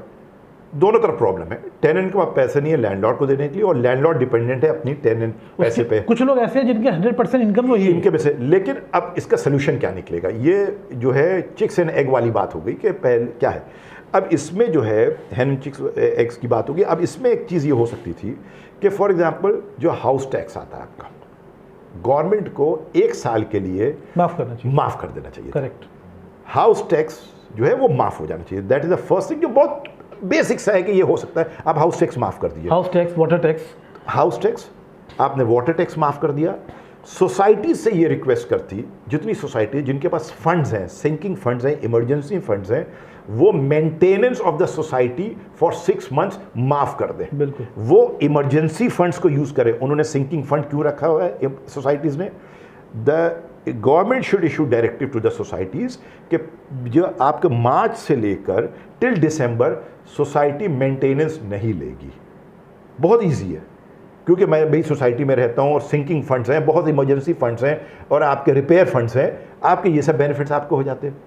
दोनों तरफ प्रॉब्लम है। टेनेंट के पास पैसे नहीं है लैंडलॉर्ड को देने के लिए, और लैंडलॉर्ड डिपेंडेंट है अपनी टेनेंट पैसे पे। कुछ लोग ऐसे हैं जिनके 100% इनकम वही इनके पैसे। लेकिन अब इसका सोल्यूशन क्या निकलेगा? ये जो है चिक्स एंड एग वाली बात हो गई कि पहले क्या है। अब इसमें जो है हैन चिक्स एग्स की बात होगी। अब इसमें एक चीज़ ये हो सकती थी कि फॉर एग्जाम्पल जो हाउस टैक्स आता है आपका, गवर्नमेंट को 1 साल के लिए माफ़ करना चाहिए, माफ़ कर देना चाहिए। करेक्ट। हाउस टैक्स जो है वो माफ़ हो जाना चाहिए। That is the first thing, जो बहुत बेसिक सा है कि ये हो सकता है। आप हाउस टैक्स माफ़ कर दीजिए। House tax, water tax. House tax आपने, वाटर टैक्स माफ़ कर दिया। सोसाइटी से ये रिक्वेस्ट करती, जितनी सोसाइटी जिनके पास फंड्स हैं, सिंकिंग फंड्स हैं, इमरजेंसी फंड्स हैं, वो maintenance of the society for 6 months माफ़ कर दें। बिल्कुल। वो इमरजेंसी फंड्स को यूज़ करें। उन्होंने सिंकिंग फंड क्यों रखा हुआ है सोसाइटीज़ ने? The government should issue directive to the societies कि जो आपके मार्च से लेकर टिल दिसंबर सोसाइटी मेंटेनेंस नहीं लेगी। बहुत इजी है, क्योंकि मैं भाई सोसाइटी में रहता हूँ और सिंकिंग फंड्स हैं, बहुत इमरजेंसी फंड्स हैं, और आपके रिपेयर फंड्स हैं, आपके ये सब बेनिफिट्स आपको हो जाते हैं।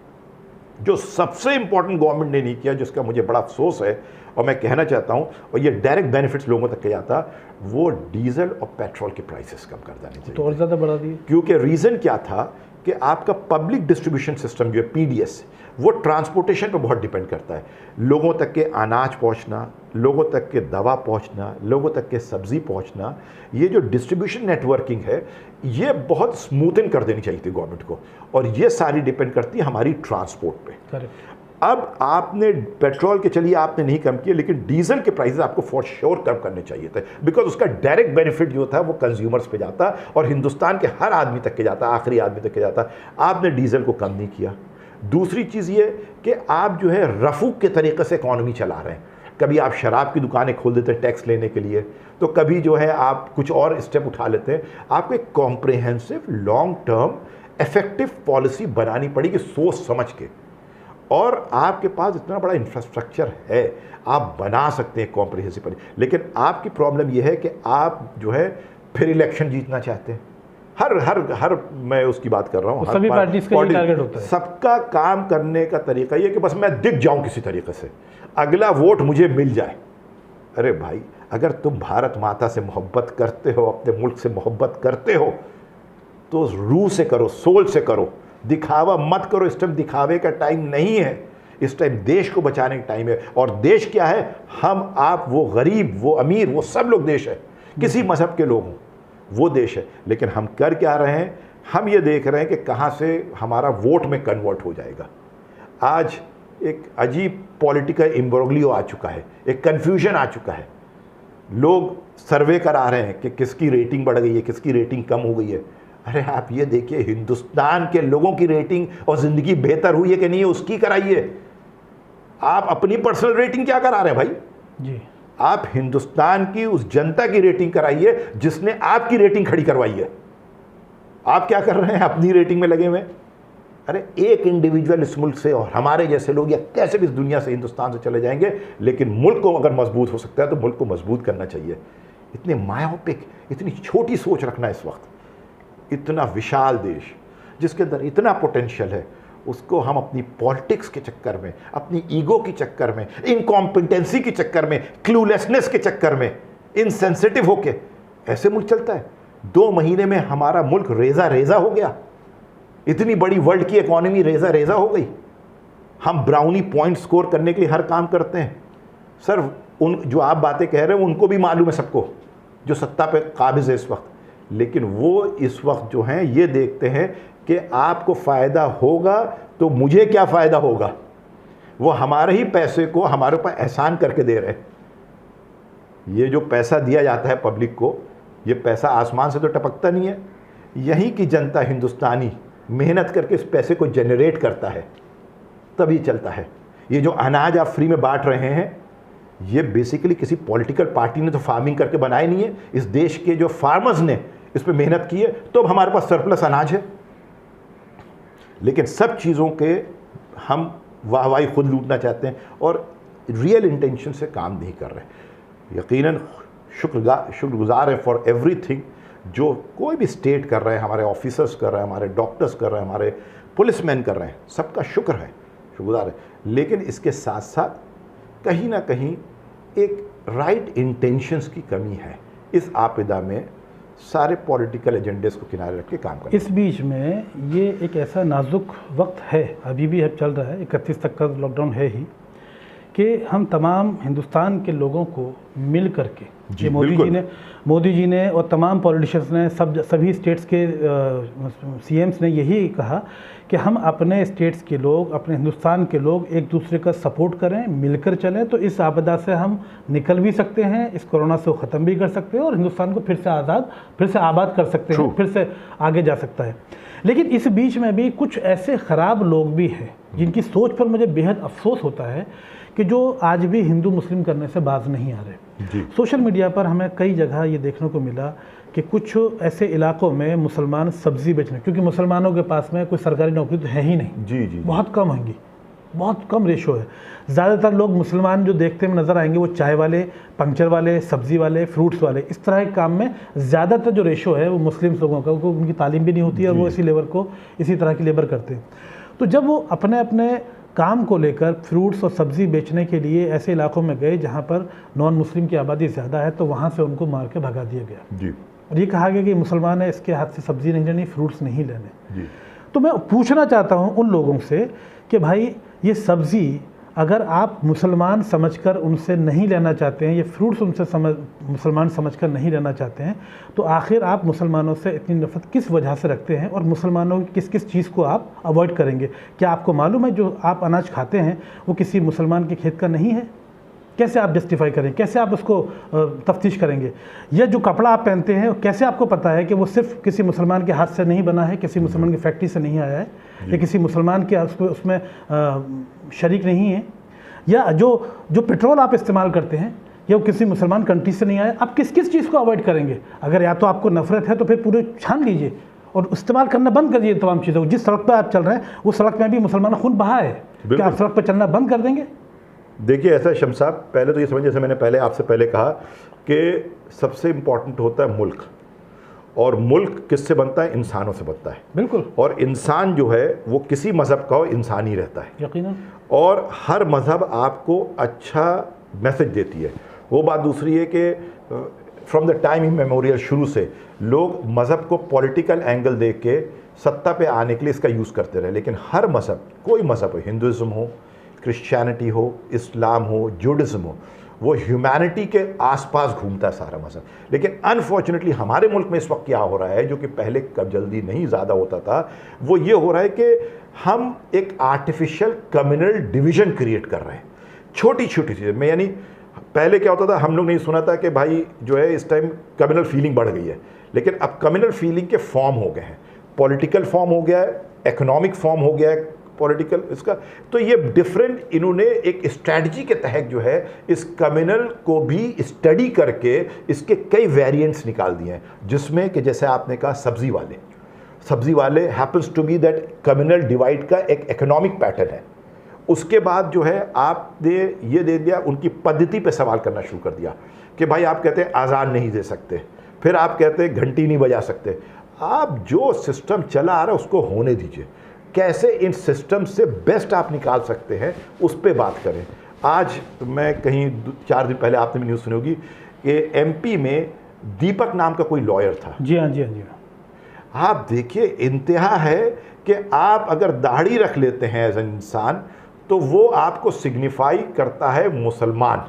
जो सबसे इंपॉर्टेंट गवर्नमेंट ने नहीं किया, जिसका मुझे बड़ा अफसोस है और मैं कहना चाहता हूँ, और ये डायरेक्ट बेनिफिट्स लोगों तक जाता, वो डीजल और पेट्रोल के प्राइसेस कम कर देने चाहिए। तो और ज़्यादा बढ़ा दिए। क्योंकि रीज़न क्या था कि आपका पब्लिक डिस्ट्रीब्यूशन सिस्टम जो है पीडीएस, वो ट्रांसपोर्टेशन पे बहुत डिपेंड करता है। लोगों तक के अनाज पहुंचना, लोगों तक के दवा पहुंचना, लोगों तक के सब्जी पहुंचना, ये जो डिस्ट्रीब्यूशन नेटवर्किंग है, ये बहुत स्मूथन कर देनी चाहिए थी गवर्नमेंट को, और ये सारी डिपेंड करती है हमारी ट्रांसपोर्ट पे। करेक्ट। अब आपने पेट्रोल के चलिए आपने नहीं कम किया, लेकिन डीजल के प्राइसेस आपको फॉर श्योर कम करने चाहिए थे, बिकॉज उसका डायरेक्ट बेनिफिट जो था वो कंज्यूमर्स पे जाता और हिंदुस्तान के हर आदमी तक के जाता, आखिरी आदमी तक के जाता। आपने डीजल को कम नहीं किया। दूसरी चीज़ ये कि आप जो है रफूक के तरीके से इकॉनमी चला रहे हैं। कभी आप शराब की दुकानें खोल देते हैं टैक्स लेने के लिए, तो कभी जो है आप कुछ और स्टेप उठा लेते हैं। आपको एक comprehensive long term effective policy बनानी पड़ेगी सोच समझ के, और आपके पास इतना बड़ा इंफ्रास्ट्रक्चर है, आप बना सकते हैं कॉम्प्रिहेंसिव पॉलिसी। लेकिन आपकी प्रॉब्लम यह है कि आप जो है फिर इलेक्शन जीतना चाहते हैं। हर मैं उसकी बात कर रहा हूँ, सभी पार्टीज का ये टारगेट होता है। सबका काम करने का तरीका ये कि बस मैं दिख जाऊं किसी तरीके से, अगला वोट मुझे मिल जाए। अरे भाई, अगर तुम भारत माता से मोहब्बत करते हो, अपने मुल्क से मोहब्बत करते हो, तो रूह से करो, सोल से करो, दिखावा मत करो। इस टाइम दिखावे का टाइम नहीं है, इस टाइम देश को बचाने का टाइम है। और देश क्या है? हम, आप, वो गरीब, वो अमीर, वो सब लोग देश है, किसी मजहब के लोग हों, वो देश है। लेकिन हम कर क्या रहे हैं? हम ये देख रहे हैं कि कहाँ से हमारा वोट में कन्वर्ट हो जाएगा। आज एक अजीब पॉलिटिकल इम्ब्रोग्लियो आ चुका है, एक कन्फ्यूजन आ चुका है। लोग सर्वे करा रहे हैं कि किसकी रेटिंग बढ़ गई है, किसकी रेटिंग कम हो गई है। अरे आप ये देखिए, हिंदुस्तान के लोगों की रेटिंग और ज़िंदगी बेहतर हुई है कि नहीं है, उसकी कराइए। आप अपनी पर्सनल रेटिंग क्या करा रहे हैं भाई जी? आप हिंदुस्तान की उस जनता की रेटिंग कराइए जिसने आपकी रेटिंग खड़ी करवाई है। आप क्या कर रहे हैं? अपनी रेटिंग में लगे हुए। अरे एक इंडिविजुअल इस मुल्क से और हमारे जैसे लोग या कैसे भी इस दुनिया से, हिंदुस्तान से चले जाएंगे, लेकिन मुल्क को अगर मजबूत हो सकता है तो मुल्क को मजबूत करना चाहिए। इतने मायोपिक, इतनी छोटी सोच रखना इस वक्त, इतना विशाल देश जिसके अंदर इतना पोटेंशियल है, उसको हम अपनी पॉलिटिक्स के चक्कर में, अपनी ईगो के चक्कर में, इनकॉम्पिटेंसी के चक्कर में, क्लूलेसनेस के चक्कर में, इनसेंसिटिव होके ऐसे मुल्क चलता है। 2 महीने में हमारा मुल्क रेजा रेजा हो गया। इतनी बड़ी वर्ल्ड की इकोनॉमी रेजा रेजा हो गई। हम ब्राउनी पॉइंट स्कोर करने के लिए हर काम करते हैं। सर, उन जो आप बातें कह रहे हैं उनको भी मालूम है, सबको जो सत्ता पे काबिज है इस वक्त, लेकिन वो इस वक्त जो हैं ये देखते हैं कि आपको फ़ायदा होगा तो मुझे क्या फ़ायदा होगा। वो हमारे ही पैसे को हमारे ऊपर एहसान करके दे रहे हैं। ये जो पैसा दिया जाता है पब्लिक को, ये पैसा आसमान से तो टपकता नहीं है। यहीं की जनता हिंदुस्तानी मेहनत करके इस पैसे को जनरेट करता है, तभी चलता है। ये जो अनाज आप फ्री में बांट रहे हैं, ये बेसिकली किसी पॉलिटिकल पार्टी ने तो फार्मिंग करके बनाए नहीं है। इस देश के जो फार्मर्स ने इस पर मेहनत की है, तो अब हमारे पास सरप्लस अनाज है। लेकिन सब चीज़ों के हम वाहवाही खुद लूटना चाहते हैं और रियल इंटेंशन से काम नहीं कर रहे। यकीनन शुक्रगुजार है फॉर एवरीथिंग जो कोई भी स्टेट कर रहे हैं, हमारे ऑफिसर्स कर रहे हैं, हमारे डॉक्टर्स कर रहे हैं, हमारे पुलिसमैन कर रहे हैं, सबका शुक्र है, शुक्रगुजार है। लेकिन इसके साथ साथ कहीं ना कहीं एक राइट इंटेंशंस की कमी है इस आपदा में। सारे पॉलिटिकल एजेंडेस को किनारे रख के काम करें। इस बीच में ये एक ऐसा नाजुक वक्त है, अभी भी अब चल रहा है, 31 तक का लॉकडाउन है ही, कि हम तमाम हिंदुस्तान के लोगों को मिल करके, जी, ये मोदी जी ने और तमाम पॉलिटिशियंस ने, सभी स्टेट्स के सीएम्स ने यही कहा कि हम अपने स्टेट्स के लोग, अपने हिंदुस्तान के लोग एक दूसरे का सपोर्ट करें, मिलकर चलें, तो इस आपदा से हम निकल भी सकते हैं, इस कोरोना से ख़त्म भी कर सकते हैं और हिंदुस्तान को फिर से आबाद कर सकते हैं, फिर से आगे जा सकता है। लेकिन इस बीच में भी कुछ ऐसे ख़राब लोग भी हैं जिनकी सोच पर मुझे बेहद अफसोस होता है कि जो आज भी हिंदू मुस्लिम करने से बाज नहीं आ रहे। सोशल मीडिया पर हमें कई जगह ये देखने को मिला कि कुछ ऐसे इलाकों में मुसलमान सब्ज़ी बेचने, क्योंकि मुसलमानों के पास में कोई सरकारी नौकरी तो है ही नहीं, जी, बहुत कम होंगी, बहुत कम रेशो है। ज़्यादातर लोग मुसलमान जो देखते में नज़र आएंगे वो चाय वाले, पंक्चर वाले, सब्ज़ी वाले, फ्रूट्स वाले, इस तरह के काम में ज़्यादातर जो रेशो है वो मुस्लिम लोगों का, उनकी तालीम भी नहीं होती है और वो इसी तरह की लेबर करते हैं। तो जब वो अपने अपने काम को लेकर फ्रूट्स और सब्ज़ी बेचने के लिए ऐसे इलाकों में गए जहाँ पर नॉन मुस्लिम की आबादी ज़्यादा है, तो वहाँ से उनको मार के भगा दिया गया जी। और ये कहा गया कि मुसलमान है, इसके हाथ से सब्ज़ी नहीं लेनी, फ्रूट्स नहीं लेने जी। तो मैं पूछना चाहता हूँ उन लोगों से कि भाई ये सब्ज़ी अगर आप मुसलमान समझकर उनसे नहीं लेना चाहते हैं, ये फ्रूट्स उनसे मुसलमान समझकर नहीं लेना चाहते हैं, तो आखिर आप मुसलमानों से इतनी नफरत किस वजह से रखते हैं और मुसलमानों की किस किस चीज़ को आप अवॉइड करेंगे? क्या आपको मालूम है जो आप अनाज खाते हैं वो किसी मुसलमान के खेत का नहीं है? कैसे आप जस्टिफाई करें, कैसे आप उसको तफ्तीश करेंगे? या जो कपड़ा आप पहनते हैं कैसे आपको पता है कि वो सिर्फ किसी मुसलमान के हाथ से नहीं बना है, किसी मुसलमान की फैक्ट्री से नहीं आया है, या किसी मुसलमान के उसमें शरीक नहीं है? या जो पेट्रोल आप इस्तेमाल करते हैं या वो किसी मुसलमान कंट्री से नहीं आया? आप किस किस चीज़ को अवॉइड करेंगे? अगर या तो आपको नफरत है तो फिर पूरे छान लीजिए और इस्तेमाल करना बंद कर दीजिए तमाम चीज़ों को। जिस सड़क पर आप चल रहे हैं उस सड़क में भी मुसलमान खून बहा है, क्या आप सड़क पर चलना बंद कर देंगे? देखिए ऐसा शम्स साहब, पहले तो ये समझिए, जैसे मैंने पहले आपसे पहले कहा कि सबसे इम्पॉर्टेंट होता है मुल्क, और मुल्क किससे बनता है? इंसानों से बनता है। बिल्कुल। और इंसान जो है वो किसी मज़हब का हो, इंसान ही रहता है यकीनन। और हर मज़हब आपको अच्छा मैसेज देती है। वो बात दूसरी है कि फ्रॉम द टाइम इमेमोरियल शुरू से लोग मज़हब को पॉलिटिकल एंगल देख के सत्ता पे आने के लिए इसका यूज़ करते रहे, लेकिन हर मज़हब, कोई मज़हब हो, हिंदुज़म हो, क्रिश्चियनिटी हो, इस्लाम हो, जूडिज़म हो, वो ह्यूमैनिटी के आसपास घूमता है सारा मज़हब। लेकिन अनफॉर्चुनेटली हमारे मुल्क में इस वक्त क्या हो रहा है, जो कि पहले कब जल्दी नहीं ज़्यादा होता था, वो ये हो रहा है कि हम एक आर्टिफिशियल कम्युनल डिवीज़न क्रिएट कर रहे हैं छोटी छोटी चीज़ें में। यानी पहले क्या होता था, हम लोग नहीं सुना था कि भाई जो है इस टाइम कम्युनल फीलिंग बढ़ गई है, लेकिन अब कम्युनल फीलिंग के फॉर्म हो गए हैं, पॉलिटिकल फॉर्म हो गया है, इकोनॉमिक फॉर्म हो गया है पॉलिटिकल इसका। तो ये डिफरेंट इन्होंने एक स्ट्रैटेजी के तहत जो है इस कम्युनल को भी स्टडी करके इसके कई वेरिएंट्स निकाल दिए हैं, जिसमें कि जैसे आपने कहा सब्जी वाले, सब्जी वाले happens to be that communal divide का एक इकोनॉमिक पैटर्न है। उसके बाद जो है आपने ये दे दिया, उनकी पद्धति पे सवाल करना शुरू कर दिया कि भाई आप कहते हैं आज़ान नहीं दे सकते, फिर आप कहते हैं घंटी नहीं बजा सकते। आप जो सिस्टम चला आ रहा है उसको होने दीजिए, कैसे इन सिस्टम से बेस्ट आप निकाल सकते हैं उस पर बात करें। आज मैं कहीं 4 दिन पहले आपने भी न्यूज़ सुनी होगी कि एमपी में दीपक नाम का कोई लॉयर था। जी हाँ, जी हाँ, जी हाँ। आप देखिए, इंतहा है कि आप अगर दाढ़ी रख लेते हैं एज एन इंसान तो वो आपको सिग्निफाई करता है मुसलमान।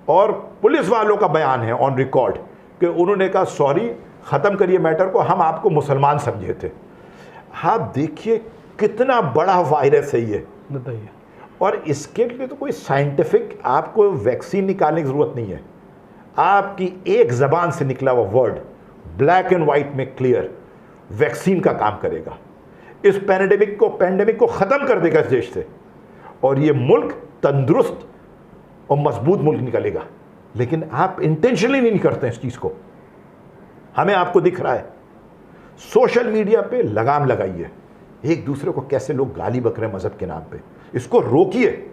और पुलिस वालों का बयान है ऑन रिकॉर्ड कि उन्होंने कहा सॉरी, ख़त्म करिए मैटर को, हम आपको मुसलमान समझे थे। आप देखिए कितना बड़ा वायरस है ये, बताइए। और इसके लिए तो कोई साइंटिफिक आपको वैक्सीन निकालने की ज़रूरत नहीं है। आपकी एक ज़बान से निकला हुआ वर्ड ब्लैक एंड वाइट में क्लियर वैक्सीन का काम करेगा, इस पैंडेमिक को ख़त्म कर देगा इस देश से, और ये मुल्क तंदुरुस्त और मजबूत मुल्क निकलेगा। लेकिन आप इंटेंशनली नहीं करते इस चीज़ को। हमें आपको दिख रहा है सोशल मीडिया पे लगाम लगाइए, एक दूसरे को कैसे लोग गाली बक रहे हैं मजहब के नाम पे, इसको रोकिए।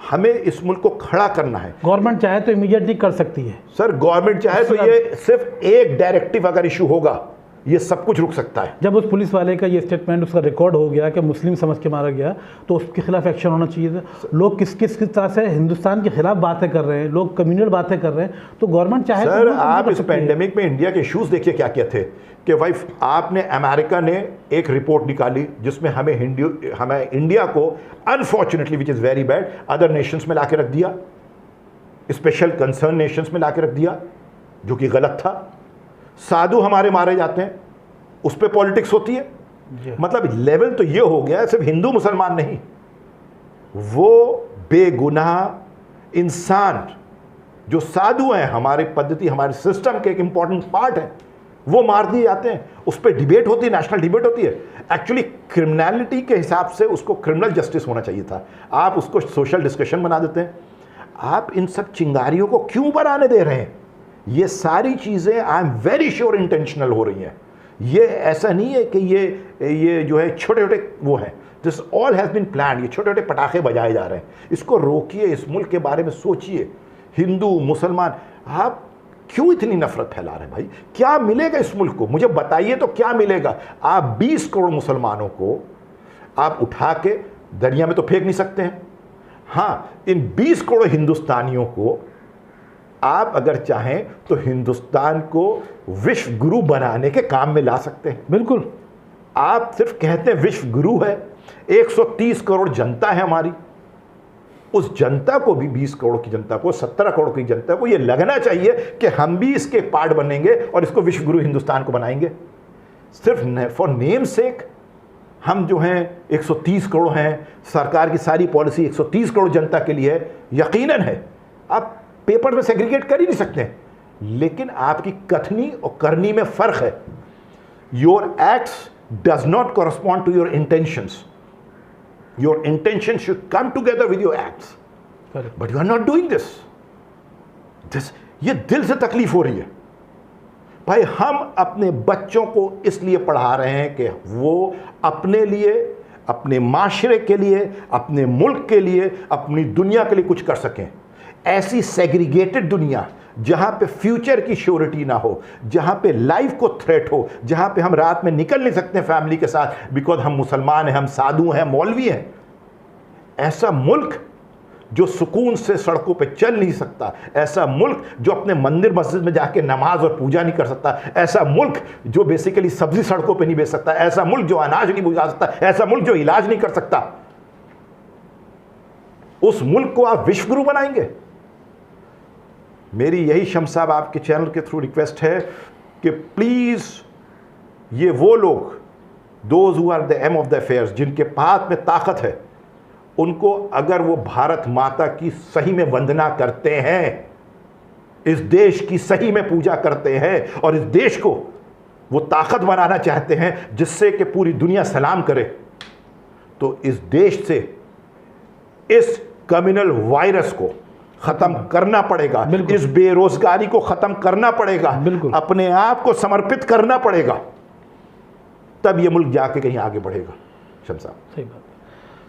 हमें इस मुल्क को खड़ा करना है। गवर्नमेंट चाहे तो इमीडिएटली कर सकती है सर, गवर्नमेंट चाहे तो ये सिर्फ एक डायरेक्टिव अगर इशू होगा ये सब कुछ रुक सकता है। जब उस पुलिस वाले का ये स्टेटमेंट उसका रिकॉर्ड हो गया कि मुस्लिम समझ के मारा गया, तो उसके खिलाफ एक्शन होना चाहिए था। लोग किस तरह से हिंदुस्तान के खिलाफ बातें कर रहे हैं, लोग कम्युनल बातें कर रहे हैं, तो गवर्नमेंट चाहे सर, तो आप इस पेंडेमिक में इंडिया के इश्यूज देखिए क्या क्या थे कि भाई आपने अमेरिका ने एक रिपोर्ट निकाली जिसमें हमें इंडिया को unfortunately which is very bad other Nations में ला के रख दिया, स्पेशल कंसर्न नेशंस में ला के रख दिया, जो कि गलत था। साधु हमारे मारे जाते हैं, उस पर पॉलिटिक्स होती है। मतलब लेवल तो ये हो गया है, सिर्फ हिंदू मुसलमान नहीं, वो बेगुनाह इंसान जो साधु हैं, हमारी पद्धति हमारे सिस्टम के एक इंपॉर्टेंट पार्ट है, वो मार दिए जाते हैं। उस पर डिबेट होती है, नेशनल डिबेट होती है। एक्चुअली क्रिमिनलिटी के हिसाब से उसको क्रिमिनल जस्टिस होना चाहिए था, आप उसको सोशल डिस्कशन बना देते हैं। आप इन सब चिंगारियों को क्यों बनाने दे रहे हैं? ये सारी चीज़ें I am very sure intentional हो रही हैं। ये ऐसा नहीं है कि ये जो है छोटे छोटे वो हैं, this all has been plan. ये छोटे छोटे पटाखे बजाए जा रहे हैं, इसको रोकिए, इस मुल्क के बारे में सोचिए। हिंदू मुसलमान, आप क्यों इतनी नफरत फैला रहे हैं भाई? क्या मिलेगा इस मुल्क को? मुझे बताइए तो क्या मिलेगा? आप 20 करोड़ मुसलमानों को आप उठा के दरिया में तो फेंक नहीं सकते हैं। हाँ, इन 20 करोड़ हिंदुस्तानियों को आप अगर चाहें तो हिंदुस्तान को विश्व गुरु बनाने के काम में ला सकते हैं। बिल्कुल। आप सिर्फ कहते हैं विश्व गुरु है, 130 करोड़ जनता है हमारी, उस जनता को भी 20 करोड़ की जनता को, 17 करोड़ की जनता को ये लगना चाहिए कि हम भी इसके पार्ट बनेंगे और इसको विश्व गुरु हिंदुस्तान को बनाएंगे। सिर्फ फॉर नेम सेक हम जो हैं 130 करोड़ हैं, सरकार की सारी पॉलिसी 130 करोड़ जनता के लिए है, यकीनन है। आप पेपर में सेग्रीगेट कर ही नहीं सकते, लेकिन आपकी कथनी और करनी में फर्क है। Your acts does not correspond to your intentions. Your intention should come together with your acts, but you are not doing this. ये दिल से तकलीफ हो रही है भाई। हम अपने बच्चों को इसलिए पढ़ा रहे हैं कि वो अपने लिए, अपने माशरे के लिए, अपने मुल्क के लिए, अपनी दुनिया के लिए कुछ कर सकें। ऐसी सेग्रीगेटेड दुनिया जहां पे फ्यूचर की श्योरिटी ना हो, जहां पे लाइफ को थ्रेट हो, जहां पे हम रात में निकल नहीं सकते फैमिली के साथ बिकॉज हम मुसलमान हैं, हम साधु हैं, मौलवी हैं, ऐसा मुल्क जो सुकून से सड़कों पे चल नहीं सकता, ऐसा मुल्क जो अपने मंदिर मस्जिद में जाके नमाज और पूजा नहीं कर सकता, ऐसा मुल्क जो बेसिकली सब्जी सड़कों पे नहीं बेच सकता, ऐसा मुल्क जो अनाज नहीं बुझा सकता, ऐसा मुल्क जो इलाज नहीं कर सकता, उस मुल्क को आप विश्व गुरु बनाएंगे? मेरी यही शम्स साहब आपके चैनल के थ्रू रिक्वेस्ट है कि प्लीज़ ये वो लोग, those who are the helm of the affairs, जिनके हाथ में ताकत है, उनको अगर वो भारत माता की सही में वंदना करते हैं, इस देश की सही में पूजा करते हैं और इस देश को वो ताकत बनाना चाहते हैं जिससे कि पूरी दुनिया सलाम करे, तो इस देश से इस कम्युनल वायरस को खत्म करना पड़ेगा, इस बेरोजगारी को खत्म करना पड़ेगा, अपने आप को समर्पित करना पड़ेगा, तब ये मुल्क जाके कहीं आगे बढ़ेगा। शम्स साहब, सही बात है।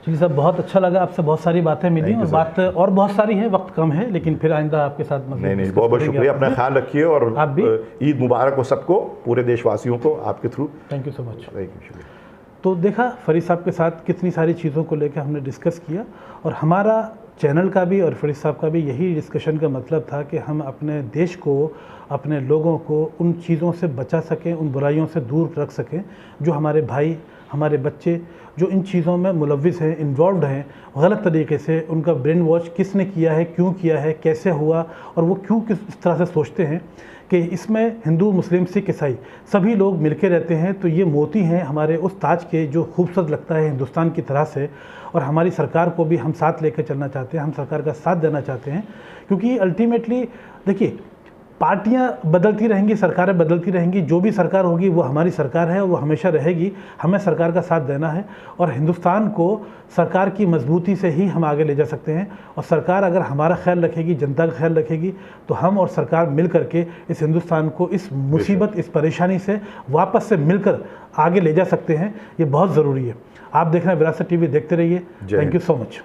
चलिए साहब, बहुत अच्छा लगा, आपसे बहुत सारी बातें मिली और बात और बहुत सारी है, वक्त कम है, लेकिन फिर आइंदा आपके साथ नहीं, बहुत बहुत शुक्रिया, अपना ख्याल रखिए और आप भी। ईद मुबारक हो सबको, पूरे देशवासियों को आपके through. Thank you so much. Thank you, शुक्रिया। तो देखा फरीद साहब के साथ कितनी सारी चीज़ों को लेकर हमने डिस्कस किया, और हमारा चैनल का भी और फरीद साहब का भी यही डिस्कशन का मतलब था कि हम अपने देश को, अपने लोगों को उन चीज़ों से बचा सकें, उन बुराइयों से दूर रख सकें जो हमारे भाई, हमारे बच्चे जो इन चीज़ों में मुलव्विस हैं, इन्वॉल्व हैं, गलत तरीके से उनका ब्रेन वॉश किसने किया है, क्यों किया है, कैसे हुआ, और वो क्यों किस तरह से सोचते हैं कि इसमें हिंदू, मुस्लिम, सिख, ईसाई सभी लोग मिलके रहते हैं। तो ये मोती हैं हमारे उस ताज के जो खूबसूरत लगता है हिंदुस्तान की तरह से, और हमारी सरकार को भी हम साथ लेकर चलना चाहते हैं, हम सरकार का साथ देना चाहते हैं, क्योंकि अल्टीमेटली देखिए पार्टियां बदलती रहेंगी, सरकारें बदलती रहेंगी, जो भी सरकार होगी वो हमारी सरकार है और वो हमेशा रहेगी। हमें सरकार का साथ देना है और हिंदुस्तान को सरकार की मजबूती से ही हम आगे ले जा सकते हैं। और सरकार अगर हमारा ख्याल रखेगी, जनता का ख्याल रखेगी, तो हम और सरकार मिल करके इस हिंदुस्तान को इस मुसीबत, इस परेशानी से वापस से मिलकर आगे ले जा सकते हैं। ये बहुत ज़रूरी है। आप देख रहे हैं विरासत टीवी, देखते रहिए। Thank you so much.